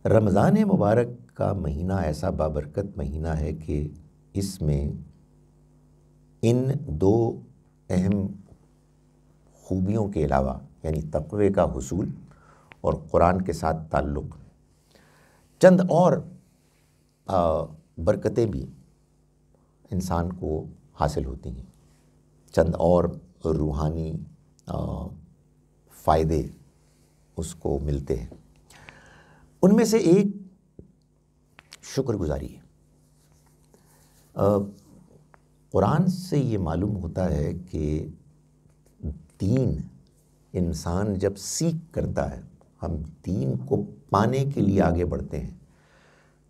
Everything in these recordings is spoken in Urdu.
رمضان مبارک کا مہینہ ایسا بابرکت مہینہ ہے کہ اس میں ان دو اہم خوبیوں کے علاوہ یعنی تقوی کا حصول اور قرآن کے ساتھ تعلق چند اور برکتیں بھی انسان کو حاصل ہوتی ہیں، چند اور روحانی فائدے اس کو ملتے ہیں۔ ان میں سے ایک شکر گزاری ہے۔ قرآن سے یہ معلوم ہوتا ہے کہ دین انسان جب سیکھ کرتا ہے، ہم دین کو پانے کے لیے آگے بڑھتے ہیں،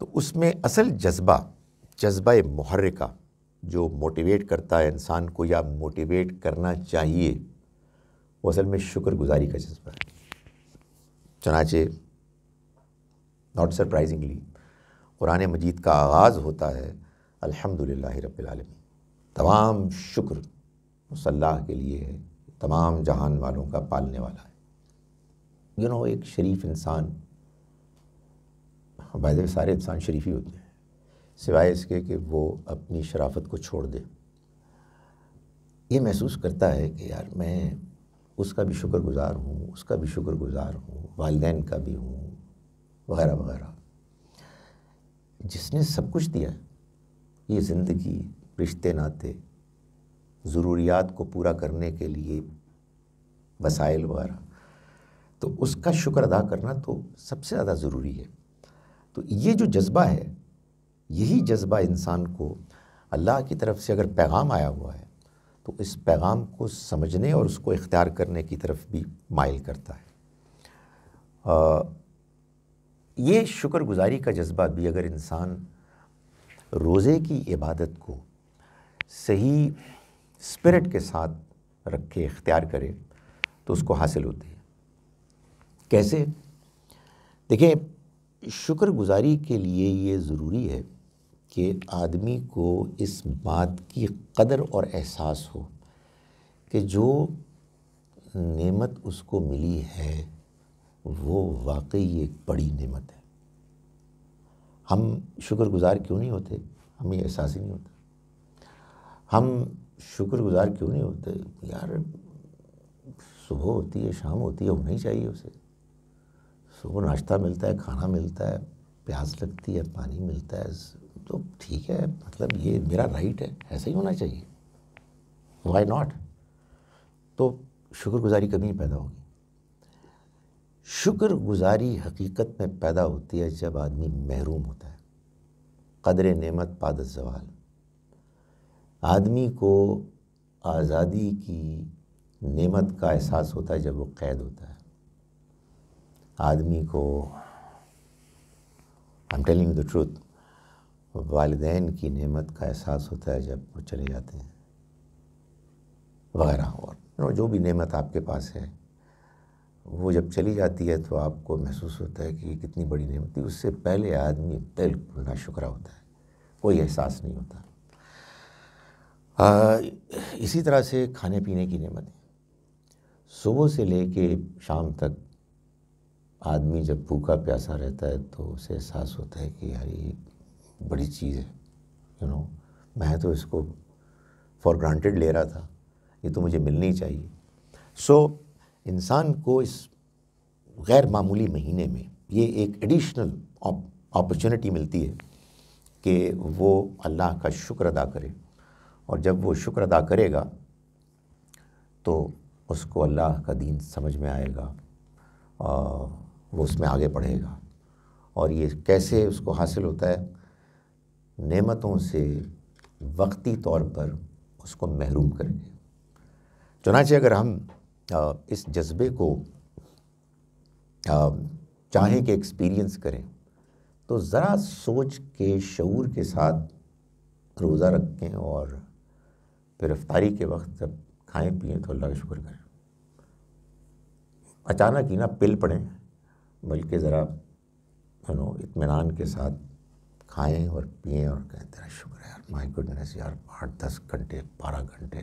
تو اس میں اصل جذبہ محرکہ جو موٹیویٹ کرتا ہے انسان کو یا موٹیویٹ کرنا چاہیے، وہ اصل میں شکر گزاری کا جذبہ ہے۔ چنانچہ ناٹ سرپرائزنگلی قرآن مجید کا آغاز ہوتا ہے الحمدللہ رب العالمین، تمام شکر اس اللہ کے لیے ہے، تمام جہان والوں کا پالنے والا ہے۔ ایک شریف انسان، بائی دا وے سارے انسان شریف ہی ہوتے ہیں سوائے اس کے کہ وہ اپنی شرافت کو چھوڑ دے، یہ محسوس کرتا ہے کہ یار میں اس کا بھی شکر گزار ہوں، اس کا بھی شکر گزار ہوں، والدین کا بھی ہوں، وغیرہ وغیرہ۔ جس نے سب کچھ دیا ہے، یہ زندگی، رشتے ناتے، ضروریات کو پورا کرنے کے لیے وسائل وغیرہ، تو اس کا شکر ادا کرنا تو سب سے زیادہ ضروری ہے۔ تو یہ جو جذبہ ہے، یہی جذبہ انسان کو اللہ کی طرف سے اگر پیغام آیا ہوا ہے تو اس پیغام کو سمجھنے اور اس کو اختیار کرنے کی طرف بھی مائل کرتا ہے۔ یہ شکر گزاری کا جذبہ بھی اگر انسان روزے کی عبادت کو صحیح اسپرٹ کے ساتھ رکھے، اختیار کرے، تو اس کو حاصل ہوتی ہے۔ کیسے؟ دیکھیں، شکر گزاری کے لیے یہ ضروری ہے کہ آدمی کو اس بات کی قدر اور احساس ہو کہ جو نعمت اس کو ملی ہے وہ واقعی ایک بڑی نعمت ہے۔ ہم شکر گزار کیوں نہیں ہوتے؟ ہمیں احساس ہی نہیں ہوتا۔ ہم شکر گزار کیوں نہیں ہوتے؟ یار صبح ہوتی ہے، شام ہوتی ہے، ہونا ہی چاہیے اسے۔ صبح ناشتہ ملتا ہے، کھانا ملتا ہے، پیاس لگتی ہے، پانی ملتا ہے، تو ٹھیک ہے، مطلب یہ میرا رائٹ ہے، ایسا ہی ہونا چاہیے، وائی ناٹ؟ تو شکر گزاری کبھی نہیں پیدا ہوگی۔ شکر گزاری حقیقت میں پیدا ہوتی ہے جب آدمی محروم ہوتا ہے۔ قدر نعمت بعد الزوال، آدمی کو آزادی کی نعمت کا احساس ہوتا ہے جب وہ قید ہوتا ہے۔ آدمی کو I'm telling you the truth، والدین کی نعمت کا احساس ہوتا ہے جب وہ چلے جاتے ہیں، وغیرہ۔ اور جو بھی نعمت آپ کے پاس ہے وہ جب چلی جاتی ہے تو آپ کو محسوس ہوتا ہے کہ یہ کتنی بڑی نعمت تھی۔ اس سے پہلے آدمی بالکل ناشکرا ہوتا ہے، کوئی احساس نہیں ہوتا۔ اسی طرح سے کھانے پینے کی نعمت، صبح سے لے کے شام تک آدمی جب بھوکا پیاسا رہتا ہے تو اسے احساس ہوتا ہے کہ یار یہ بڑی چیز ہے، میں تو اس کو فار گرانٹیڈ لے رہا تھا، یہ تو مجھے ملنی چاہیے۔ سو انسان کو اس غیر معمولی مہینے میں یہ ایک ایڈیشنل اپرچونٹی ملتی ہے کہ وہ اللہ کا شکر ادا کرے، اور جب وہ شکر ادا کرے گا تو اس کو اللہ کا دین سمجھ میں آئے گا، وہ اس میں آگے بڑھے گا۔ اور یہ کیسے اس کو حاصل ہوتا ہے؟ نعمتوں سے وقتی طور پر اس کو محروم کریں گے۔ چنانچہ اگر ہم اس جذبے کو چاہیں کہ ایکسپیرینس کریں تو ذرا سوچ کے شعور کے ساتھ روزہ رکھیں، اور پھر افطاری کے وقت جب کھائیں پئیں تو اللہ کا شکر کریں۔ اچانک ہی نہ پل پڑیں، بلکہ ذرا اطمینان کے ساتھ کھائیں اور پئیں اور کہیں تیرا شکر ہے یار، مائی گڈنس یار، 8-10 گھنٹے 12 گھنٹے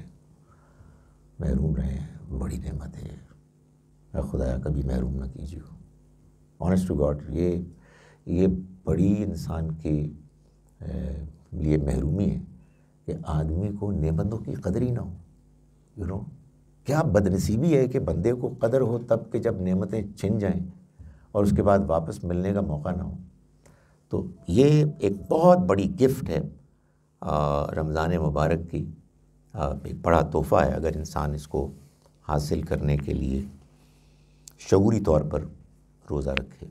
محروم رہے ہیں، بڑی نعمت ہے، اے خدایا کبھی محروم نہ کیجیے۔ آنیسٹ ٹو گاڈ، یہ بڑی انسان کے لیے محرومی ہے کہ آدمی کو نعمتوں کی قدر ہی نہ ہو. کیا بدنصیبی ہے کہ بندے کو قدر ہو تب کہ جب نعمتیں چھن جائیں اور اس کے بعد واپس ملنے کا موقع نہ ہو. تو یہ ایک بہت بڑی گفٹ ہے رمضان مبارک کی، ایک بڑا تحفہ ہے اگر انسان اس کو حاصل کرنے کے لیے شعوری طور پر روزہ رکھے.